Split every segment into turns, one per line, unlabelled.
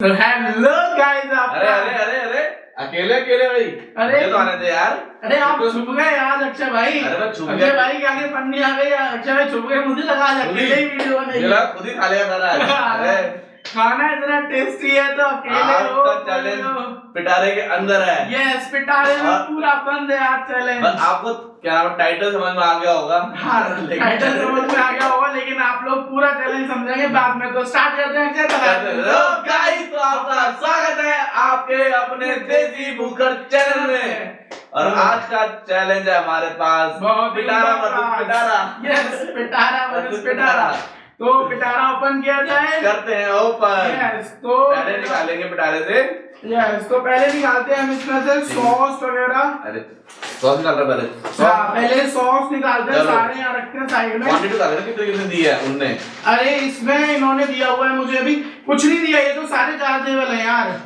तो hello guys आप
अरे अरे अरे अरे अकेले अकेले भाई
अरे
तो आने दे यार।
अरे आप छुप गए आज अक्षय भाई।
अरे मैं छुप
अक्षय
गया
भाई के आगे पन्नी आ गई। अक्षय भाई छुप गए, मुझे लगा आज अकेले ही वीडियो बनेगी।
मेरा खुद ही खा लिया सारा आज। अरे
खाना इतना टेस्टी है तो अकेले हो।
आज का चैलेंज पिटारे के अंदर है।
यस, पिटारे में
और-
पूरा बंद है आज चैलेंज।
बस आपको क्या टाइटल समझ में आ गया होगा।
हाँ, टाइटल समझ में आ गया होगा, लेकिन आप लोग पूरा चैलेंज समझेंगे बाद में। तो स्टार्ट करते हैं
हेलो गाइस, तो आपका स्वागत है आपके अपने देसी बुकर चैनल में। और आज का चैलेंज है हमारे पास
बहुत
पिटारा वर्सेस पिटारा।
यस, पिटारा वर्सेस पिटारा। तो पिटारा ओपन किया जाए,
करते हैं ओपन।
यस। तो
पहले निकालेंगे पिटारे से।
यस, तो पहले निकालते हैं हम इसमें से सॉस वगैरह।
अरे सॉस निकाल रहा पहले।
हाँ, पहले सॉस निकालते हैं,
चलो।
सारे यहाँ रखते हैं साइड में।
क्वांटिटी बता देना कितने कितने दी है उनने।
अरे इसमें इन्होंने दिया हुआ है, मुझे अभी कुछ नहीं दिया। ये तो सारे चार्जेबल है यार,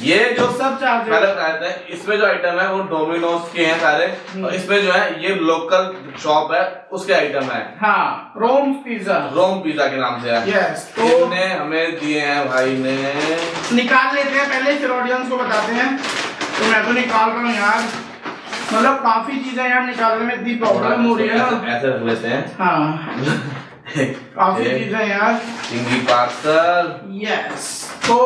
ये जो
सब चार्जेबल।
पहले बताते हैं, इसमें जो आइटम है वो डोमिनोज के हैं सारे। और इसमें जो है ये लोकल शॉप है उसके आइटम है।
हाँ, रोम पिज्जा,
रोम पिज्जा के नाम से है।
यस। तो
इनने हमें दिए हैं भाई ने।
निकाल लेते हैं पहले, फिर ऑडियंस को बताते हैं। तो मैं तो निकाल रहा हूँ यार, मतलब काफी चीजें यार निकालने में इतनी प्रॉब्लम हो रही है ना।
ऐसे रख लेते हैं।
हाँ, काफी
ये
चीजें यार।
चिंगी पार्सल।
यस, तो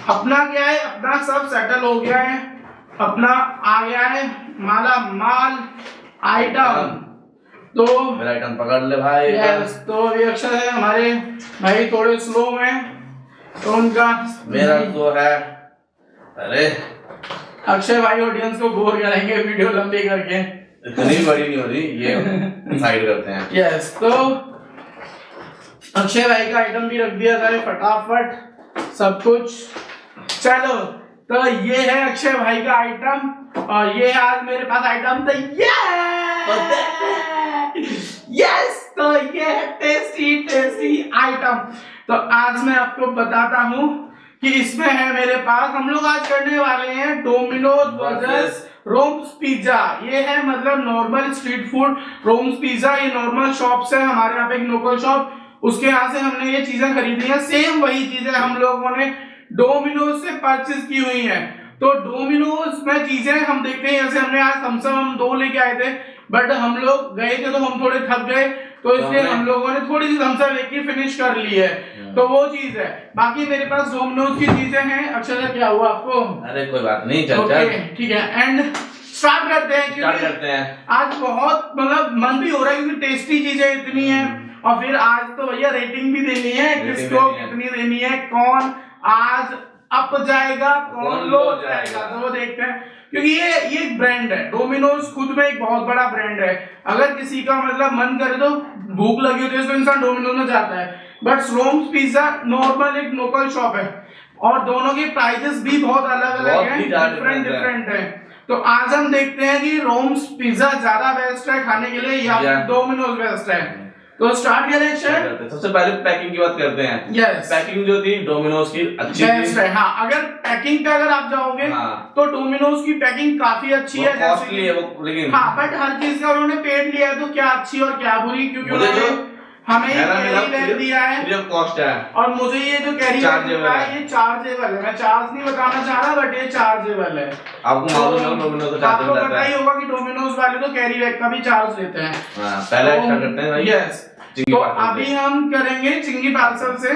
अपना क्या है, अपना सब सेटल हो गया है। अपना आ गया है माला माल आइटम। तो
मेरा आइटम पकड़ ले भाई।
यस, तो रिएक्शन है हमारे भाई थोड़े स्लो हैं, तो उनका
मेरा जो है, अरे
अक्षय भाई ऑडियंस को बोर करेंगे वीडियो लंबी करके।
इतनी बड़ी नहीं हो रही, ये साइड करते हैं।
यस, तो अक्षय भाई का आइटम भी रख दिया जाए फटाफट सब कुछ। चलो, तो ये है अक्षय भाई का आइटम, और ये आज मेरे पास आइटम तो यस, तो ये है टेस्टी टेस्टी आइटम। तो आज मैं आपको बताता हूँ कि इसमें है मेरे पास, हम लोग आज करने वाले हैं डोमिनोज वर्सेस रोम्स पिज्जा। ये है मतलब normal street food roams pizza. ये नॉर्मल शॉप से, हमारे यहाँ पे एक लोकल शॉप, उसके यहाँ से हमने ये चीजें खरीदी हैं। सेम वही चीजें हम लोगों ने डोमिनोज से परचेज की हुई हैं। तो डोमिनोज में चीजें हम देखते हैं, जैसे हमने आज थम्सअप हम 2 लेके आए थे, बट हम लोग गए थे तो हम थोड़े थक गए, तो इसलिए हम लोगों ने थोड़ी सी थम्सअप लेके फिनिश कर ली है। तो वो चीज है। बाकी मेरे पास डोमिनोज की चीजें हैं। अक्षय क्या हुआ आपको?
अरे कोई बात नहीं, चल
ओके,
चल
ठीक है। एंड स्टार्ट करते हैं,
स्टार्ट
क्योंकि
करते हैं।
आज बहुत मतलब मन भी हो रहा है, क्योंकि टेस्टी चीजें इतनी हैं। और फिर आज तो भैया रेटिंग भी देनी है, किसको कितनी देनी है, कौन आज अप जाएगा कौन लो जाएगा, तो वो देखते हैं। क्योंकि ये एक ब्रांड है, डोमिनोज खुद में एक बहुत बड़ा ब्रांड है। अगर किसी का मतलब मन करे तो भूख लगी होती है तो इंसान डोमिनोज में जाता है, बट रोम्स पिज्जा नॉर्मल एक लोकल शॉप है, और दोनों के प्राइसेस भी बहुत अलग अलग हैं, डिफरेंट है। तो आज हम देखते हैं कि रोम्स पिज्जा ज्यादा बेस्ट है खाने के लिए या फिर डोमिनोज बेस्ट है। तो स्टार्ट करें सर।
सबसे पहले पैकिंग की बात करते हैं।
यस,
पैकिंग जो थी डोमिनोज की अच्छी
बेस्ट
थी।
है। हाँ, अगर पैकिंग पे अगर आप जाओगे तो डोमिनोज की पैकिंग काफी अच्छी है,
कॉस्टली है वो, लेकिन
हाँ, बट हर चीज का उन्होंने पेड लिया है, तो क्या अच्छी और क्या बुरी, क्योंकि उन्होंने हमें कैरी बैग दिया है,
फ्री ऑफ कॉस्ट है।
और मुझे ये जो कैरी बैग मिला है ये चार्जेबल है। मैं चार्ज नहीं बताना चाह रहा, बट ये चार्जेबल है।
आपको मालूम है डोमिनोज का
आपको
चार्ज
पता ही होगा कि डोमिनोज वाले तो कैरी बैग का भी चार्ज लेते हैं।
पहले स्टार्ट करते हैं भाई।
यस, तो अभी हम करेंगे चिंगी पार्सल से।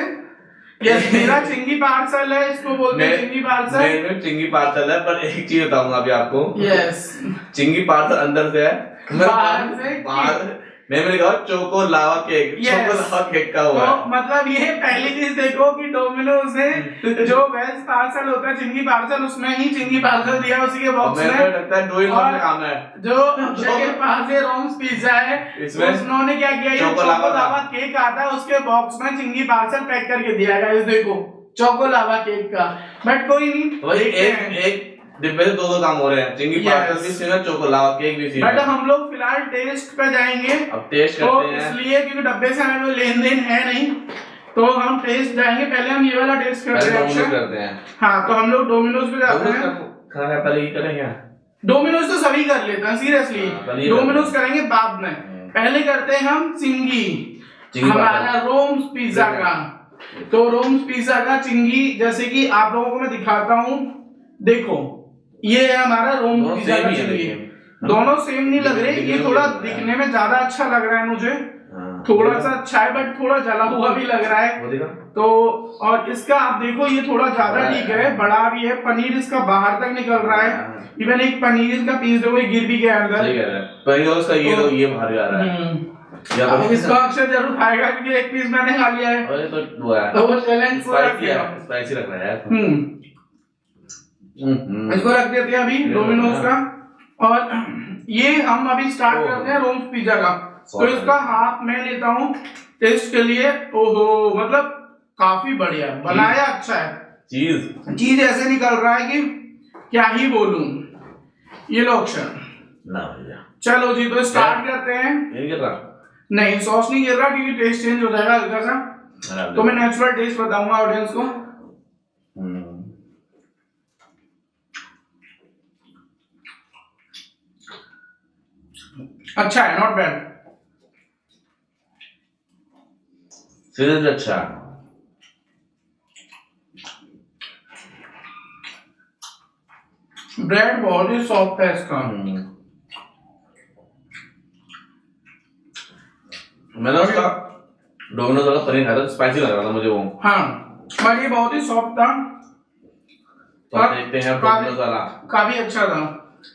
यस, मेरा चिंगी पार्सल है, इसको बोलते हैं चिंगी पार्सल।
मेरे चिंगी पार्सल है, पर एक चीज बताऊंगा अभी आपको।
यस,
चिंगी पार्सल अंदर से है,
बाहर से
बाहर मैंने लिखा choco lava cake. Choco lava cake का हुआ
तो मतलब ये पहली चीज देखो कि डोमिनोज ने जो वेज पार्सल होता है चिंगी पार्सल, उसमें ही चिंगी पार्सल दिया उसी के बॉक्स में।
लगता है 2 in 1 में काम है।
जो अक्षय के पास ये रोम्स पिज्जा है,
इसमें
उन्होंने क्या किया, ये चोको लावा केक आता है उसके बॉक्स में चिंगी पार्सल पैक करके दिया गया। इस देखो चोको लावा केक का, बट कोई नहीं,
तो एक डिब्बे से 2 काम हो रहे हैं। चिंगी पार्सल भी सीन है, चोको लावा केक भी सीन है।
बट हम लोग फिलहाल टेस्ट पे जाएंगे।
अब टेस्ट
तो
करते हैं,
इसलिए क्योंकि डब्बे से हमें लेन देन है नहीं, तो हम टेस्ट जाएंगे। पहले हम ये वाला टेस्ट करते हैं। हाँ, तो हम लोग डोमिनोज पे जाते हैं।
खाना पहले ही करेंगे।
डोमिनोज तो सभी कर लेते हैं सीरियसली, डोमिनोज करेंगे बाद में। पहले करते हैं हम चिंगी, हमारा रोम्स पिज्जा का। तो रोम्स पिज्जा का चिंगी जैसे कि आप लोगों को मैं दिखाता हूँ, देखो ये है हमारा रोम्स पिज्जा का चिंगी। दोनों सेम नहीं लग रहे, ये थोड़ा दिखने में ज्यादा अच्छा लग रहा है मुझे, थोड़ा सा अच्छा है बट थोड़ा जला हुआ भी लग रहा है। तो और इसका आप देखो ये थोड़ा ज्यादा ठीक है, बड़ा भी है, पनीर इसका बाहर तक निकल रहा है, इवन एक पनीर का पीस देखो ये गिर भी गया अंदर,
पनीर उसका ये बाहर आ रहा है।
अब इसको अक्षर जरूर खाएगा क्योंकि एक पीस मैंने खा लिया है, तो वो चैलेंज
स्पाइसी लग रहा है।
इसको रख देते हैं अभी डोमिनोज का, और ये हम अभी स्टार्ट करते हैं रोम्स पिज्जा का। तो इसका हाफ मैं लेता हूँ टेस्ट के लिए। ओहो, मतलब काफी बढ़िया बनाया, अच्छा है, चीज ऐसे निकल रहा है कि क्या ही बोलूं। ये लो अक्षर
ना भैया,
चलो जी तो स्टार्ट करते हैं।
नहीं गिर रहा,
नहीं सॉस नहीं गिर रहा क्योंकि टेस्ट चेंज हो जाएगा हल्का सा, तो मैं नेचुरल टेस्ट बताऊंगा ऑडियंस को। अच्छा है, नॉट बैड,
सीरियसली अच्छा।
ब्रेड बहुत ही सॉफ्ट है इसका।
मैंने उसका डोमिनोज वाला पनीर खाया था, स्पाइसी लग रहा था मुझे वो।
हाँ पर ये बहुत ही सॉफ्ट था,
तो देखते हैं डोमिनोज वाला,
काफी अच्छा था।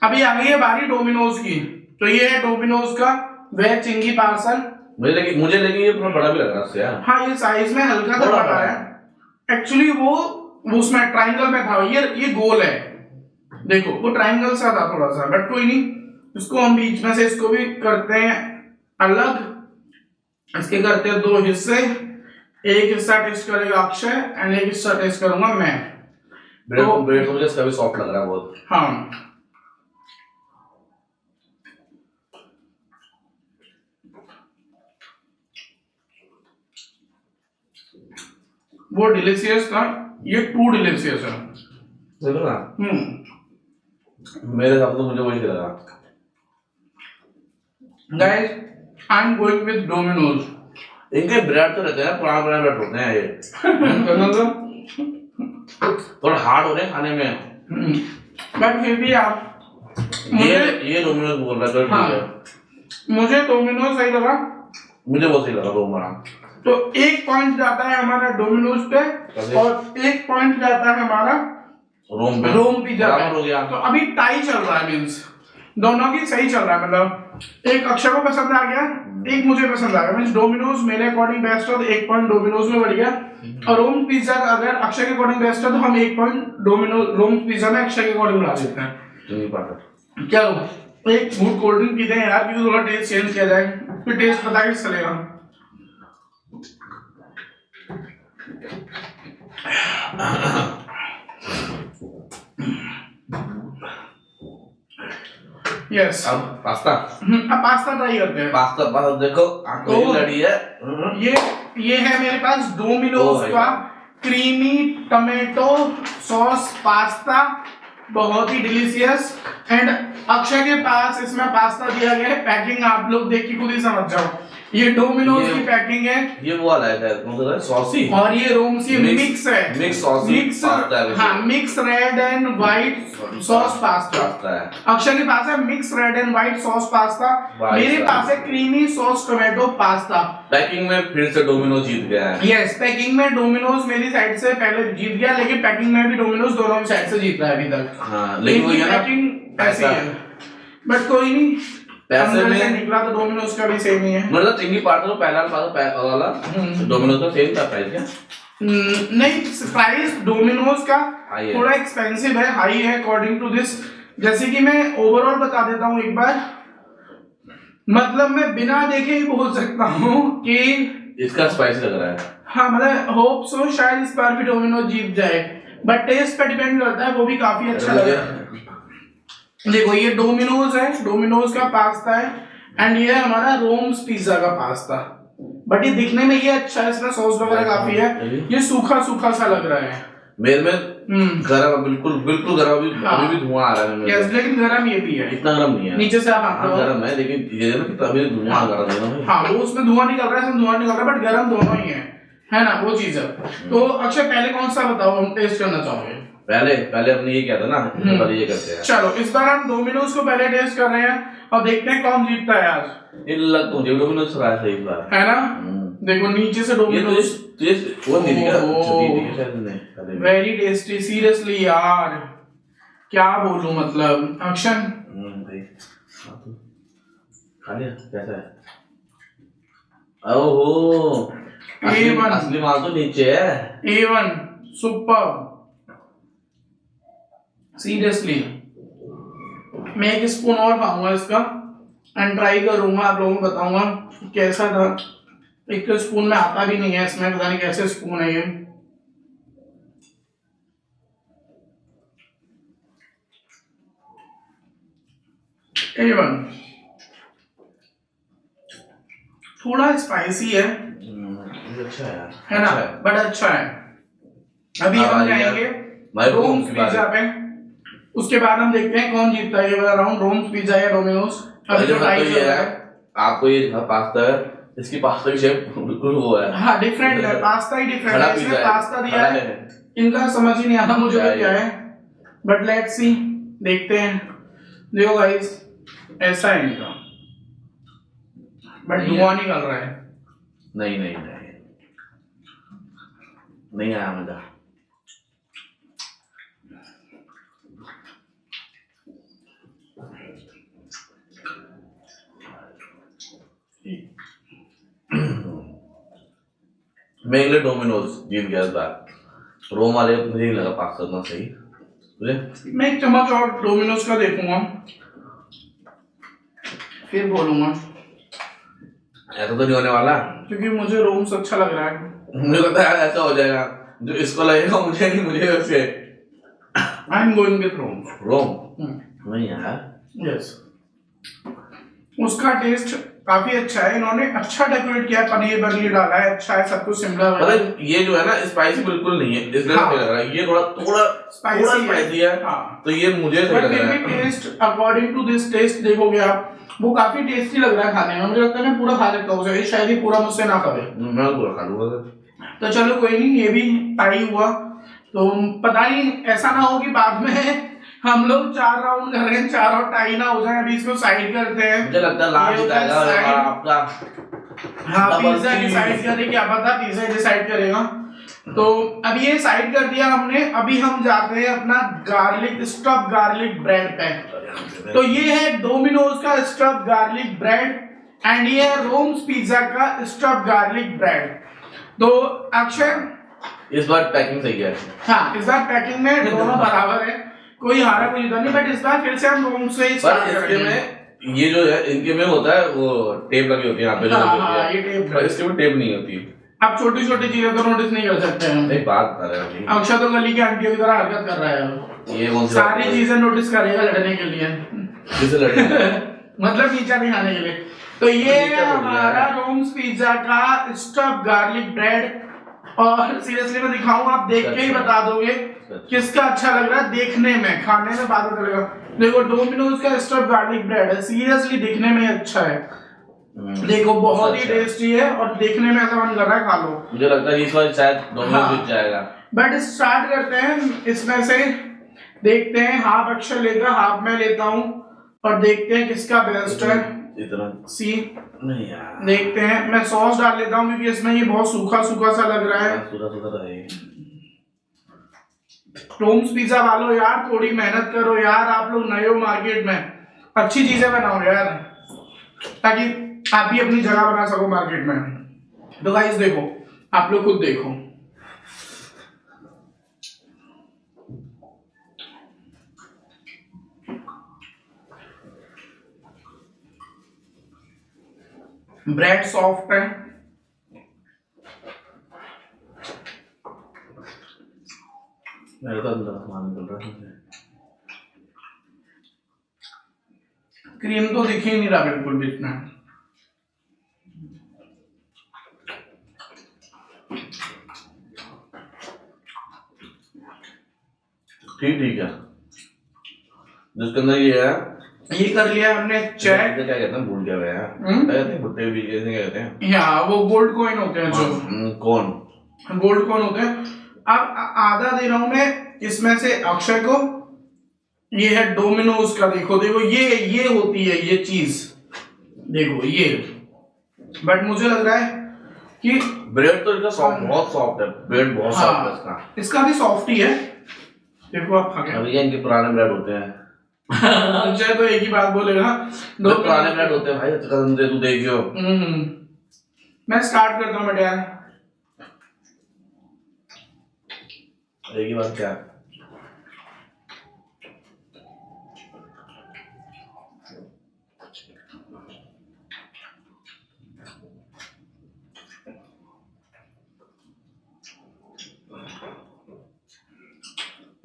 अभी आ गई है बारी डोमिनोज की, तो ये है डोमिनोज का वेज चिंगी पार्सल।
मुझे लगी ये थोड़ा बड़ा भी लग रहा है उससे यार।
हाँ ये साइज में हल्का सा बड़ा है, एक्चुअली वो उसमें ट्रायंगल में था, ये गोल है, देखो वो ट्रायंगल सा था थोड़ा सा, बट कोई नहीं, इसको हम बीच में से इसको भी करते हैं अलग, इसके करते हैं दो हिस्से, एक हिस्सा टेस्ट करेगा अक्षय एंड एक हिस्सा टेस्ट करूंगा मैं।
ब्रेड तो मुझे इसका भी सॉफ्ट लग रहा है बहुत।
हाँ वो डिलीशियस था, ये टू डिलीशियस है।
मेरे हिसाब से मुझे वही लगा।
Guys I am going with Domino's.
इनके ब्रेड तो रहते हैं पुराने ब्रेड होते हैं ये थोड़ा हार्ड हो रहे हैं खाने में,
बट फिर भी आप
ये डोमिनोज बोल रहा है। हाँ,
मुझे डोमिनोज सही लगा,
मुझे बहुत सही लगा डोमिनोज।
तो एक पॉइंट जाता है हमारा डोमिनोज पे और एक पॉइंट जाता है हमारा रोम पिज्जा पे। तो अभी टाई चल रहा है, मींस दोनों की सही चल रहा है, मतलब एक अक्षय को पसंद आ गया, एक मुझे पसंद आ गया, मींस डोमिनोज मेरे अकॉर्डिंग बेस्ट है तो एक पॉइंट डोमिनोज में बढ़ गया, और रोम पिज्जा अगर अक्षय के अकॉर्डिंग बेस्ट है तो हम एक पॉइंट डोमिनोज रोम पिज्जा में अक्षय के अकॉर्डिंग बढ़ा देते हैं। क्या एक मूड कोल्ड ड्रिंक पीते हैं यार, क्योंकि थोड़ा टेस्ट चेंज किया जाए, फिर टेस्ट पता कैसे चलेगा। यस
अब पास्ता,
अब पास्ता ट्राई करते हैं।
पास्ता देखो तो लड़ी है।
ये है मेरे पास डोमिनोज का क्रीमी टमेटो सॉस पास्ता, बहुत ही डिलीशियस। एंड अक्षय के पास इसमें पास्ता दिया गया है, पैकिंग आप लोग देख के खुद ही समझ जाओ, ये डोमिनोज की पैकिंग है,
ये वो वाला है सॉसी,
और ये रोमसी मिक्स है,
मिक्स सॉसी पास्ता है।
हाँ mix red and white sauce pasta है। अक्षय के पास है mix red and white sauce pasta, मेरे पास है creamy sauce tomato pasta.
Packing में फिर से डोमिनोज जीत गया है।
यस पैकिंग में डोमिनोज मेरी साइड से पहले जीत गया, लेकिन पैकिंग में भी डोमिनोज दोनों साइड से जीत रहा है अभी तक।
हाँ, लेकिन वो
पैकिंग ऐसी है, बट कोई नहीं, पैसे में निकला तो डोमिनोज का भी सेम ही है।
मतलब चिंगी पार्ट तो पहला वाला डोमिनोज का सेम था प्राइस क्या?
नहीं, प्राइस डोमिनोज का थोड़ा एक्सपेंसिव है, हाई है अकॉर्डिंग टू दिस। जैसे कि मैं ओवरऑल बता देता हूँ एक बार, मतलब मैं बिना देखे ही बोल सकता हूँ कि
इसका स्पाइसी लग रहा है।
हाँ मतलब होप सो शायद इस बार भी डोमिनोज जीत जाए, बट टेस्ट पे डिपेंड करता है, वो भी काफी अच्छा लग रहा है। देखो ये डोमिनोज है, डोमिनोज का पास्ता है, एंड ये हमारा रोम्स पिज्जा का पास्ता, बट ये दिखने में ये अच्छा है, इसमें सॉस वगैरह काफी है, ये सूखा सूखा सा लग रहा है
मेरे में गरम, बिल्कुल गरम, अभी भी धुआं आ रहा है मेरे में।
लेकिन गरम ये भी है,
इतना गरम नहीं है,
नीचे से आप
गरम है, लेकिन ये ना कि अभी धुआं आ रहा है।
हाँ वो उसमें धुआं निकल रहा है, इसमें धुआं निकल रहा है, बट गरम दोनों ही है। है ना, वो चीज है। तो अक्षय पहले कौन सा बताओ हम टेस्ट करना चाहोगे?
पहले हमने ये किया था ना, पहले ये करते हैं।
चलो इस बार हम डोमिनोज को पहले टेस्ट कर रहे हैं और देखते हैं कौन जीतता है आज।
इन लग तो मुझे डोमिनोज का सही बार
है ना, देखो नीचे से डोमिनोज,
ये वो दे दिया शायद ने।
वेरी टेस्टी सीरियसली यार, क्या बोलूं मतलब। अक्षय
खा लिया, कैसा है? ओहो, असली माल तो नीचे है।
A1 super, seriously. मैं एक स्पून और खाऊंगा इसका एंड ट्राई करूंगा, आप लोगों को बताऊंगा कैसा था। एक तो स्पून में आता भी नहीं है इसमें, पता नहीं कैसे स्पून है ये। A1 थोड़ा स्पाइसी है,
अच्छा
है ना, बट अच्छा है। अभी हम जाएंगे रोम्स पिज्जा पे, उसके बाद हम देखते हैं कौन जीतता है ये वाला राउंड, रोम्स पिज्जा या डोमिनोज। अभी जो ट्राई कर रहा है
आपको, ये पास्ता है, इसकी पास्ता की शेप बिल्कुल वो है।
हाँ डिफरेंट है, पास्ता ही डिफरेंट है। इसमें पास्ता दिया है, इनका समझ ही नहीं आता मुझे तो क्या है, बट लेट्स सी, देखते हैं। देखो गाइस ऐसा है इनका, बट धुआं निकल रहा है।
नहीं नहीं नहीं नहीं आया मजा। मैं इंग्लैंड डोमिनोज जीत गया इस बार। रोम वाले मुझे नहीं लगा पास्ता उतना सही मुझे।
मैं एक चम्मच और डोमिनोज का देखूंगा फिर बोलूंगा।
ऐसा तो नहीं होने वाला,
क्योंकि मुझे रोम्स अच्छा लग रहा है।
मुझे लगता है ऐसा हो जाएगा जो इसको लगेगा मुझे नहीं, मुझे उसके।
आई एम गोइंग विद रोम्स।
रोम नहीं यार,
यस उसका टेस्ट काफी अच्छा है, इन्होंने अच्छा डेकोरेट किया है, पनीर वनीर डाला है, अच्छा है, सब कुछ शिमला
मतलब ये जो है ना स्पाइसी बिल्कुल नहीं है, इसलिए
हाँ।
लग रहा है ये थोड़ा स्पाइसी है। हाँ। तो ये मुझे सही लग रहा है।
Test according to this test देखोगे आप, वो काफी टेस्टी लग रहा है खाने में। मुझे लगता है मैं पूरा खा सकता हूँ, शायद ही पूरा मुझसे ना खावे।
मैं पूरा खा लूंगा।
तो चलो कोई नहीं, ये भी टाई हुआ। तो पता नहीं ऐसा ना हो कि बाद में हम लोग 4 राउंड कर रहे हैं, 4 और टाई ना हो जाए। अभी इसको साइड करते हैं,
मुझे लगता है लास्ट जिताएगा आपका।
हाँ पिज्जा डिसाइड करे, क्या पता पिज्जा डिसाइड करेगा। तो अभी ये साइड कर दिया हमने, अभी हम जाते हैं अपना गार्लिक स्टफ गार्लिक ब्रेड पे। तो ये है डोमिनोज का स्टफ गार्लिक ब्रेड एंड ये है रोम्स पिज्जा का स्टफ गार्लिक ब्रेड। तो अक्षय
इस बार पैकिंग सही है।
हाँ इस बार पैकिंग में दोनों बराबर है, कोई हारा कोई जीता नहीं। बट इस बार फिर से हम रोम्स से
स्टार्ट करेंगे। ये जो है इनके में होता है वो टेप लगी होती है यहाँ पे, जो लगी होती है,
ये टेप,
पर इसके में टेप नहीं होती।
आप छोटी छोटी चीजें तो नोटिस नहीं कर सकते हैं।
एक बात कर रहा है
अक्षय तो गली की आंटियों की तरह हरकत कर रहा है,
ये कौन सी
सारी चीजें नोटिस करेगा लड़ने के लिए।
किसे लड़ने
मतलब नीचा नहीं खाने के लिए। तो ये है हमारा रोम्स पिज्जा का स्टफ गार्लिक ब्रेड। और सीरियसली मैं दिखाऊंगा, आप देख के ही बता दोगे किसका अच्छा लग रहा है। देखने में, खाने में बात चलेगा। देखो डोमिनोज का स्टफ गार्लिक ब्रेड है, सीरियसली दिखने में अच्छा है। देखो बहुत ही टेस्टी है और देखने में ऐसा मन कर रहा है खा लो।
मुझे लगता है इस बार शायद डोमिनोज जीत जाएगा।
बट स्टार्ट करते हैं इसमें से, देखते हैं। हाफ अक्षर लेगा, हाफ मैं लेता हूँ और देखते हैं किसका बेस्ट है।
इतना
सी
नहीं यार,
देखते हैं। मैं सॉस डाल लेता हूँ क्योंकि इसमें ये बहुत सूखा सूखा सा लग रहा है।
सूखा है।
रोम्स पिज्जा वालों यार थोड़ी मेहनत करो यार, आप लोग नए हो मार्केट में, अच्छी चीजें बनाओ यार, ताकि आप भी अपनी जगह बना सको मार्केट में। तो गाइस देखो, आप लोग खुद देखो, ब्रेड सॉफ्ट है,
मेरे तो अंदर सामान निकल रहा है।
क्रीम तो दिख ही नहीं रहा बिल्कुल भी इसमें।
ठीक है, जिसके अंदर ये है,
ये कर लिया हमने चेक।
क्या कहते हैं, भूल गया मैं यार, क्या कहते हैं, भुट्टे भी क्या कहते हैं,
या वो गोल्ड कॉइन होते हैं जो
कौन
गोल्ड कॉइन होते हैं। अब आधा दे रहा हूं मैं इसमें से अक्षय को। ये है डोमिनोज का, देखो देखो ये होती है ये चीज, देखो ये। बट मुझे लग रहा है कि
ब्रेड तो इसका सॉफ्ट, बहुत सॉफ्ट है ब्रेड, बहुत सॉफ्ट है इसका।
इसका भी सॉफ्ट ही है, देखो आप खा के।
अभी ये इनके पुराने ब्रेड होते हैं।
अक्षय तो एक ही बात बोलेगा,
दो पुराने ब्रेड होते हैं भाई, कसम से तू देखियो।
मैं स्टार्ट करता हूँ बेटा यार।
एक ही बात क्या,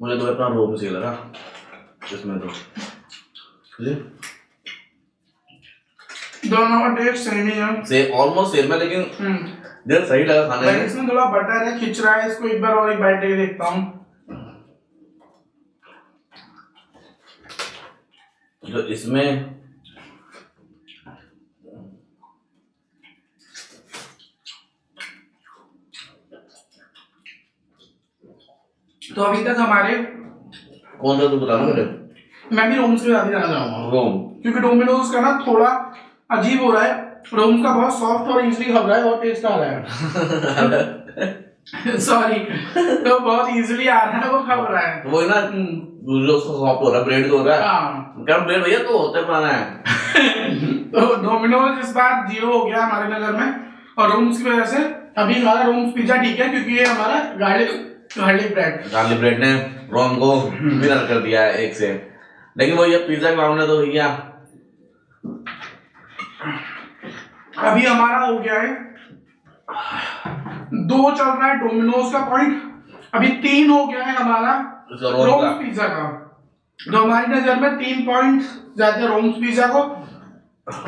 मुझे तो अपना रोम सही लगा इसमें तो
दोनों का टेस्ट सेम ही है,
सेम ऑलमोस्ट सेम है, लेकिन देर सही लगा खाने में।
इसमें थोड़ा बटर है, खिंच रहा है। इसको एक बार और एक बाइट लेके देखता हूँ।
तो इसमें
तो अभी तक हमारे,
कौन सा तू बता मुझे?
मैं भी रोम्स के साथ ही जाना चाहूंगा,
रोम,
क्योंकि डोमिनोज का ना थोड़ा अजीब हो रहा है, रोम्स का बहुत सॉफ्ट और इजीली खब रहा है और टेस्ट आ रहा है। सॉरी, तो बहुत इजीली आ रहा है, वो खब रहा है।
वो है ना जो सॉफ्ट हो रहा है, ब्रेड तो हो रहा है।
हाँ,
क्या ब्रेड भैया तो होता है पुराना है।
तो डोमिनोज इस बार 0 हो गया हमारे नजर में, और रोम्स की वजह से अभी हमारा रोम्स पिज्जा ठीक है, क्योंकि ये हमारा गार्लिक ब्रेड
ने रोम को विनर कर दिया है 1 से। लेकिन वो ये पिज्जा के मामले तो भैया
अभी हमारा हो गया है 2 चल रहा है डोमिनोज का पॉइंट, अभी 3 हो गया है हमारा रोम्स पिज्जा का। तो हमारी नजर में 3 पॉइंट जाते हैं रोम्स पिज्जा को,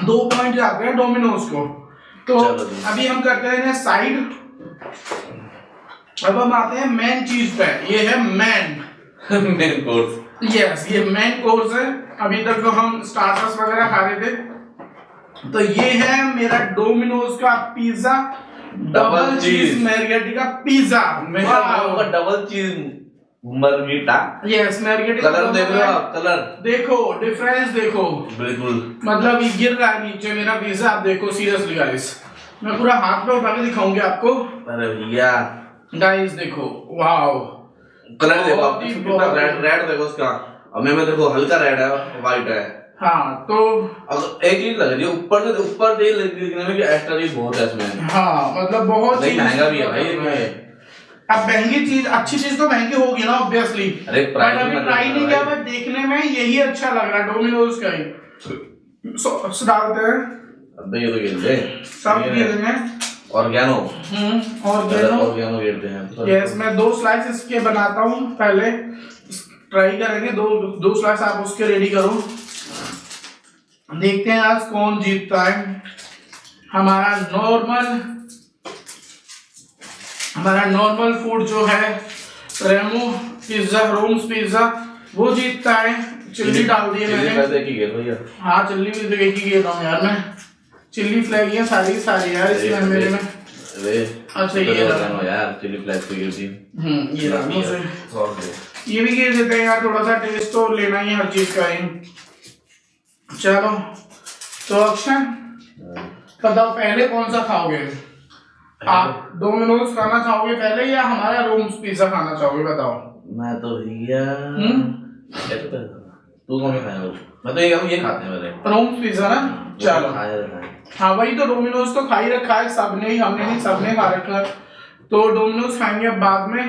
2 पॉइंट जाते हैं डोमिनोज को। तो अभी हम करते हैं साइड। अब हम आते हैं मेन चीज पे, ये है मेन
कोर्स।
यस, ये मेन कोर्स है। अभी तक तो हम स्टार्टर्स वगैरह खा रहे थे, तो ये है मेरा डोमिनोज का पिज्जा, डबल चीज मैरिगेटी का पिज्जा।
मेरा का डबल चीज मर्गीटा।
यस, मैरिगेटी।
कलर देख रहे हो आप, कलर
देखो, डिफरेंस देखो,
बिल्कुल।
मतलब ये गिर रहा है नीचे मेरा पिज्जा, आप देखो सीरियसली गाइस, मैं पूरा हाथ पे उठा के दिखाऊंगे आपको।
अरे भैया
गाइस देखो, वाओ,
कलर देखो आप, कितना रेड देखो उसका, और मैं देखो हल्का रेड है, व्हाइट है।
हाँ, तो
अब एक चीज लग रही है ऊपर से दिखने में कि एक्स्ट्रा चीज बहुत है इसमें।
हाँ, मतलब बहुत
नहीं, महंगा भी है भाई ये।
अब महंगी चीज, अच्छी चीज तो महंगी होगी ना ऑब्वियसली,
अरे
बट अभी ट्राई नहीं किया, बट देखने में यही अच्छा लग रहा है डोमिनोज का ही। सॉस डालते हैं,
अबे ये तो गिर दे
सब गिरेंगे।
ऑर्गेनो,
ऑर्गेनो
गिरते हैं।
यस, मैं 2 स्लाइस इसके बनाता हूँ, पहले ट्राई करेंगे। 2 स्लाइस आप उसके रेडी करो, देखते हैं आज कौन जीतता है। हमारा नॉर्मल फूड जो है रेमो पिज्जा, रोम्स पिज्जा, वो जीतता है। चिल्ली डाल दी है मैंने। हाँ, चिल्ली भी देख ही गया हूँ यार मैं, चिल्ली फ्लैग है सारी यार इसमें मेरे में। अच्छा, ये
यार चिल्ली फ्लैग तो गिर दी।
ये भी गिर देते हैं यार, थोड़ा सा टेस्ट तो लेना ही हर चीज का ही। चलो, तो अक्षय बताओ पहले कौन सा खाओगे आप? डोमिनोज खाना चाहोगे पहले या हमारा रोम्स पिज्जा खाना चाहोगे, बताओ।
मैं तो भैया तू कौन सा खाएगा? मैं तो ये खाते हैं पहले,
रोम्स पिज्जा ना। चलो, हाँ वही तो, डोमिनोज तो खा ही रखा है सबने ही, हमने नहीं, सबने खा रखा है। तो डोमिनोज खाएंगे अब बाद में,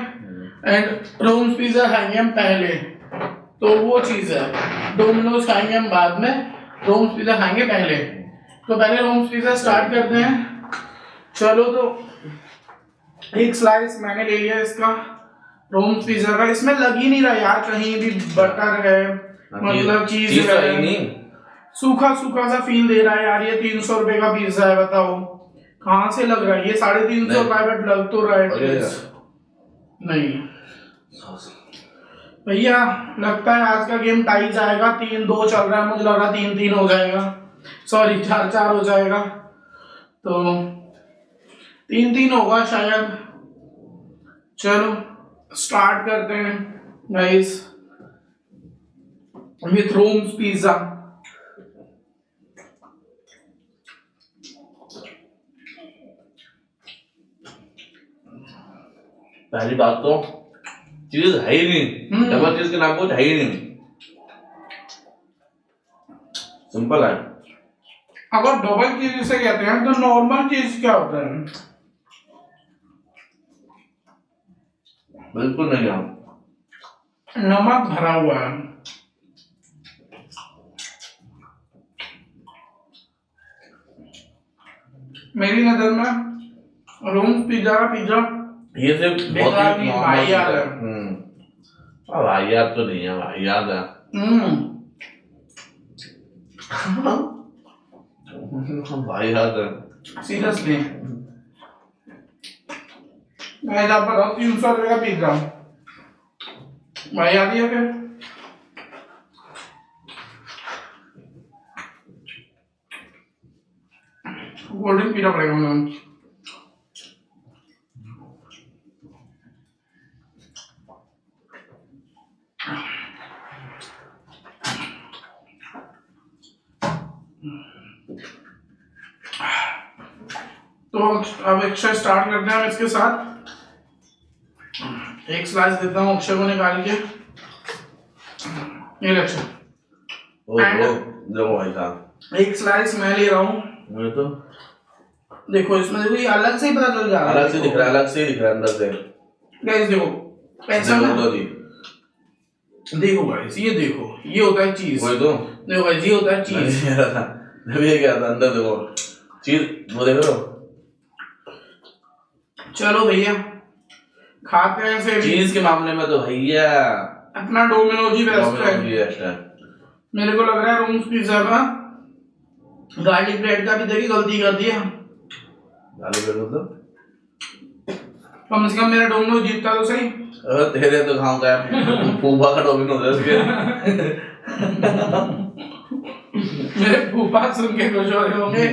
एंड रोम्स पिज्जा खाएंगे हम पहले, तो वो चीज है। डोमिनोज खाएंगे हम बाद में, रोम्स पिज्जा खाएंगे पहले। तो पहले रोम्स पिज्जा स्टार्ट करते हैं। चलो, तो 1 स्लाइस मैंने ले लिया इसका रोम्स पिज्जा का। इसमें लग ही नहीं रहा यार कहीं भी बटर है, मतलब चीज है, सूखा सा फील दे रहा है यार। ये 300 रुपए का पिज्जा है, बताओ कहाँ से लग रहा है? ये 350 रुपए, बट लग तो रहा है नहीं भैया। लगता है आज का गेम टाई जाएगा, 3-2 चल रहा है, मुझे लग रहा है 3-3 हो जाएगा, सॉरी 4-4 हो जाएगा, तो 3-3 होगा शायद। चलो स्टार्ट करते हैं गाइस विथ रोम्स पिज्जा।
पहली बात तो चीज है ही नहीं, डबल चीज के नाम कुछ है ही नहीं, सिंपल है।
अगर डबल चीज इसे कहते हैं तो नॉर्मल चीज क्या होता है?
बिल्कुल नहीं है,
नमक भरा हुआ है। मेरी नजर में रोम्स पिज्जा का पिज्जा
ये सिर्फ बहुत
बेकार
ही
नहीं,
नॉर्मल
वाहियात
है।
है।
वाहियात तो नहीं है, वाहियात है। वाहियात है
सीरियसली। मैं आप बताओ 300 रुपए का पिज्जा भाई आती है फिर। गोल्डन पीना पड़ेगा मुझे। तो अब अक्षय स्टार्ट करते हैं। इसके साथ एक स्लाइस देता हूँ अक्षय को निकाल के। ये अक्षय
देखो भाई साहब,
एक स्लाइस मैं ले रहा हूँ।
मुझे तो
देखो इसमें देखो ये अलग से ही पता चल जा रहा है।
अलग से दिख रहा है, अलग से दिख रहा है अंदर से।
गाइस देखो पैसा ना,
तो जी
देखो गाइस ये देखो, ये होता है चीज।
वही तो
देखो गाइस ये होता है चीज।
जब ये क्या था अंदर देखो चीज, वो देख रहे हो।
चलो भैया खाते हैं इसे।
चीज के मामले में तो भैया
अपना डोमिनोज ही बेस्ट है। मेरे को लग रहा है रूम्स पिज्जा का गार्लिक ब्रेड का भी देखिए गलती कर दी है।
गार्लिक ब्रेड मतलब
कम से कम मेरा डोमिनोज जीतता तो सही।
अरे तेरे तो खाऊं क्या, फूफा का डोमिनोज है उसके।
मेरे फूफा सुन के खुश हो रहे होंगे,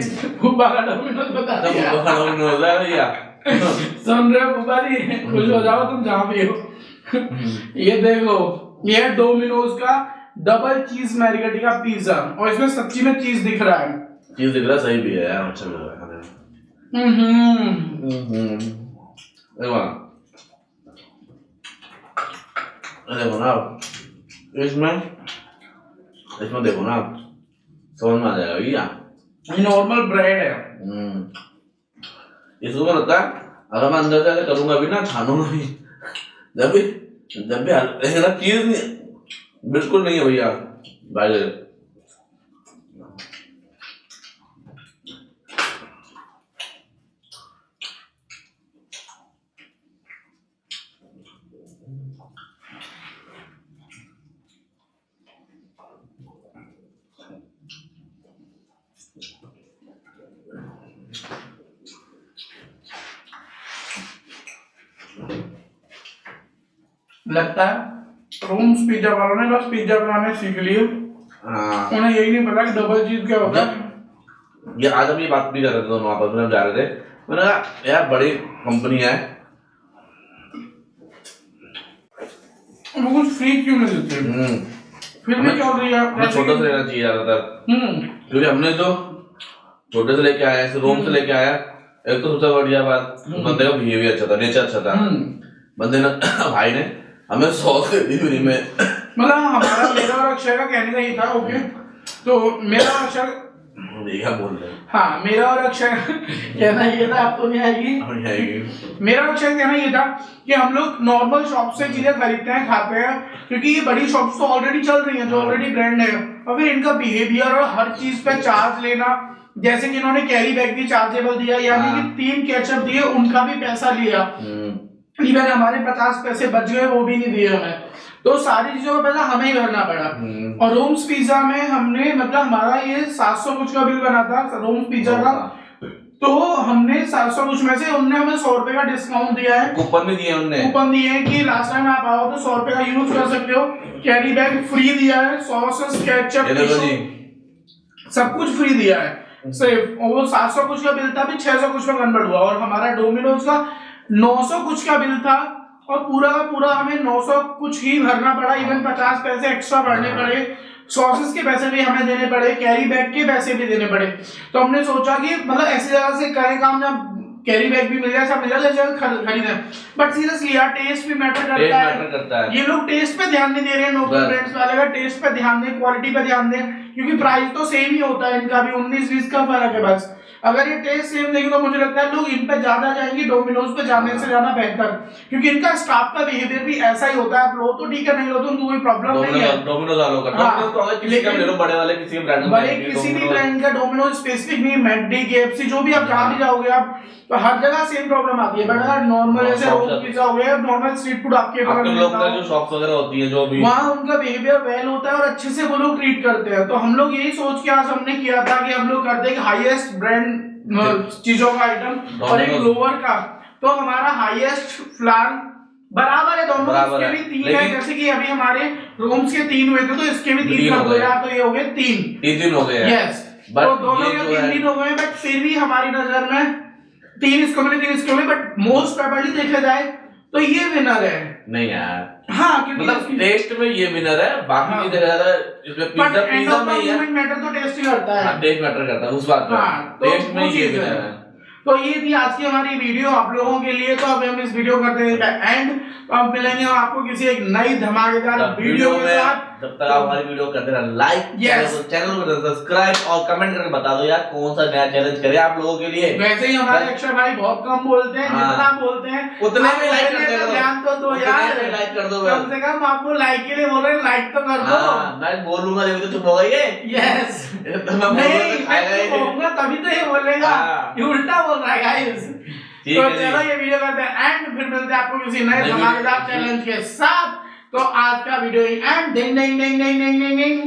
फूफा का डोमिनोज बता दिया।
फूफा का डोमिनोज है भैया।
सुन रहे हो फूफा जी, खुश हो जाओ तुम जहाँ भी हो। ये देखो ये डोमिनोज का डबल चीज मैरिगेटी का पिज्जा, और इसमें सच्ची में चीज दिख रहा है।
चीज दिख रहा है, सही भी है यार, अच्छा लग रहा है खाने में। देखो ना इसमें देखो ना समझ में आ जाएगा भैया।
ये नॉर्मल ब्रेड है।
इसको लगता है अगर मैं अंदर से ऐसे करूंगा भी ना, छानूंगा भी, जब भी चीज नहीं, बिल्कुल नहीं है भैया भाई।
लगता है रूम्स पिज्जा वालों ने बस पिज्जा बनाने सीख लिए, उन्हें यही नहीं पता कि डबल चीज क्या होता है।
ये आज हम ये बात भी कर रहे थे, दोनों आपस में हम जा रहे थे। मैंने कहा यार बड़ी कंपनी है, वो
कुछ फ्री क्यों नहीं देते? फिर भी चल रही है।
हमें छोटा से लेना चाहिए ज्यादातर, क्योंकि हमने जो छोटे से लेके आया, रोम से लेके आया, एक तो सबसे बढ़िया बात बंदे का बिहेवियर अच्छा था, नेचर अच्छा था। बंदे ने भाई ने हमें 100 से डिलीवरी में,
मतलब हमारा मेरा और अक्षय का कहने का ही था। ओके तो मेरा और अक्षय
क्या बोल रहे हैं,
हाँ मेरा और अक्षय कहना ये था, आपको नहीं आएगी। मेरा और अक्षय कहना ये था कि हम लोग नॉर्मल शॉप से चीजें खरीदते हैं, खाते हैं, क्योंकि ये बड़ी शॉप्स तो ऑलरेडी चल रही हैं, जो ऑलरेडी ब्रांड है, और फिर इनका बिहेवियर और हर चीज पे चार्ज लेना, जैसे कि इन्होंने कैरी बैग भी चार्जेबल दिया, यानी कि 3 केचप दिए, उनका भी पैसा लिया, इवन हमारे 50 पैसे बच गए वो भी नहीं दिए हमें, तो सारी चीजों का पैसा हमें ही भरना पड़ा। और रोम्स पिज्जा में हमने मतलब हमारा ये 700 कुछ का बिल बना था रोम्स पिज्जा का, तो हमने 700 कुछ में से उन्होंने हमें 100 रुपए का डिस्काउंट दिया है,
कूपन भी दिए उन्होंने,
कूपन दिए हैं कि लास्ट टाइम आप आओ तो 100 रुपए का यूज कर सकते हो, कैरी बैग फ्री दिया है, सॉसेस केचप सब कुछ फ्री दिया है सिर्फ। और वो 700 कुछ का बिल था, भी 600 कुछ में कन्वर्ट हुआ, और हमारा डोमिनोज का 900 कुछ का बिल था, और पूरा का पूरा हमें 900 कुछ ही भरना पड़ा, इवन 50 पैसे एक्स्ट्रा भरने पड़े, सॉसेस के पैसे भी हमें देने पड़े, कैरी बैग के पैसे भी देने पड़े। तो हमने सोचा कि मतलब ऐसी जगह से करें काम जब कैरी बैग भी मिल जाए, सब मिल जाए, खरीदें। बट सीरियसली यार टेस्ट भी मैटर करता है। ये लोग टेस्ट पे ध्यान नहीं दे रहे हैं, नोबल ब्रांड्स वाले का टेस्ट पे ध्यान दें, क्वालिटी पे ध्यान दें, क्योंकि प्राइस तो सेम ही होता है इनका भी, 19-20 का फर्क है बस। अगर ये टेस्ट सेम देंगे तो मुझे लगता है लोग इन पे ज्यादा जाएंगे डोमिनोज पे जाने से ज्यादा बेहतर, क्योंकि इनका स्टाफ का बिहेवियर भी ऐसा ही होता है। आप लो तो ठीक है, नहीं लो तो कोई प्रॉब्लम नहीं है।
डोमिनोज वालों का डोमिनोज तो अलग, किसी का ले लो, बड़े वाले किसी के ब्रांड
बड़े किसी भी ब्रांड का, डोमिनोज स्पेसिफिक नहीं, मैकडी, केएफसी, जो भी आप जहां भी जाओगे आप, तो हर जगह सेम प्रॉब्लम आती है। बट अगर नॉर्मल ऐसे रोड पिज्जा हो गया, नॉर्मल स्ट्रीट फूड आपके
लोकल जो शॉप्स वगैरह होती है जो भी,
वहाँ उनका बिहेवियर वेल होता है और अच्छे से वो लोग ट्रीट करते हैं। तो हम लोग यही सोच के आज हमने किया था कि हम लोग करते हैं हाईएस्ट ब्रांड चीजों का आइटम और एक लोअर का। तो हमारा हाईएस्ट प्लान बराबर है दोनों, इसके भी 3 है, जैसे कि अभी हमारे रूम्स के 3 हुए थे तो इसके भी 3 कर दो यार, तो ये हो गए 3
हो गए।
यस, तो दोनों के 3 हो गए। बट फिर भी हमारी नजर में 3 इसको मिले, 3 इसको मिले, बट मोस्ट प्रोबेबली देखा जाए तो ये विनर है।
नहीं यार,
हाँ, क्योंकि
मतलब टेस्ट में ये विनर है, बाकी नहीं देखा जाता। इसमें पिज्जा में ही है,
मैटर तो टेस्ट ही करता है।
हाँ, टेस्ट मैटर करता है उस बात पे, टेस्ट में ये विनर है।
तो ये थी आज की हमारी वीडियो आप लोगों के लिए। तो अब हम इस वीडियो करते हैं एंड, तो अब मिलेंगे हम आपको किसी एक नई धमाकेदार वीडियो के साथ।
जब तक आप हमारी वीडियो करते रहना, लाइक, चैनल को सब्सक्राइब और कमेंट करके बता दो यार कौन सा नया चैलेंज करें आप लोगों के लिए।
वैसे ही हमारे अक्षर भाई बहुत कम बोलते हैं, जितना बोलते हैं
उतने में लाइक कर दो,
ध्यान तो दो यार,
लाइक कर दो,
कम से कम आपको लाइक के लिए बोल रहे हैं, लाइक तो कर दो।
मैं बोलूंगा जब तो चुप हो गई है।
यस, मैं बोलूंगा तभी तो ये बोलेगा, ये उल्टा बोल रहा है गाइस। तो चलो ये वीडियो करते हैं एंड, फिर मिलते हैं आपको किसी नए धमाकेदार चैलेंज के साथ। तो आज का वीडियो एंड, नहीं नहीं नहीं नहीं नहीं नहीं नहीं,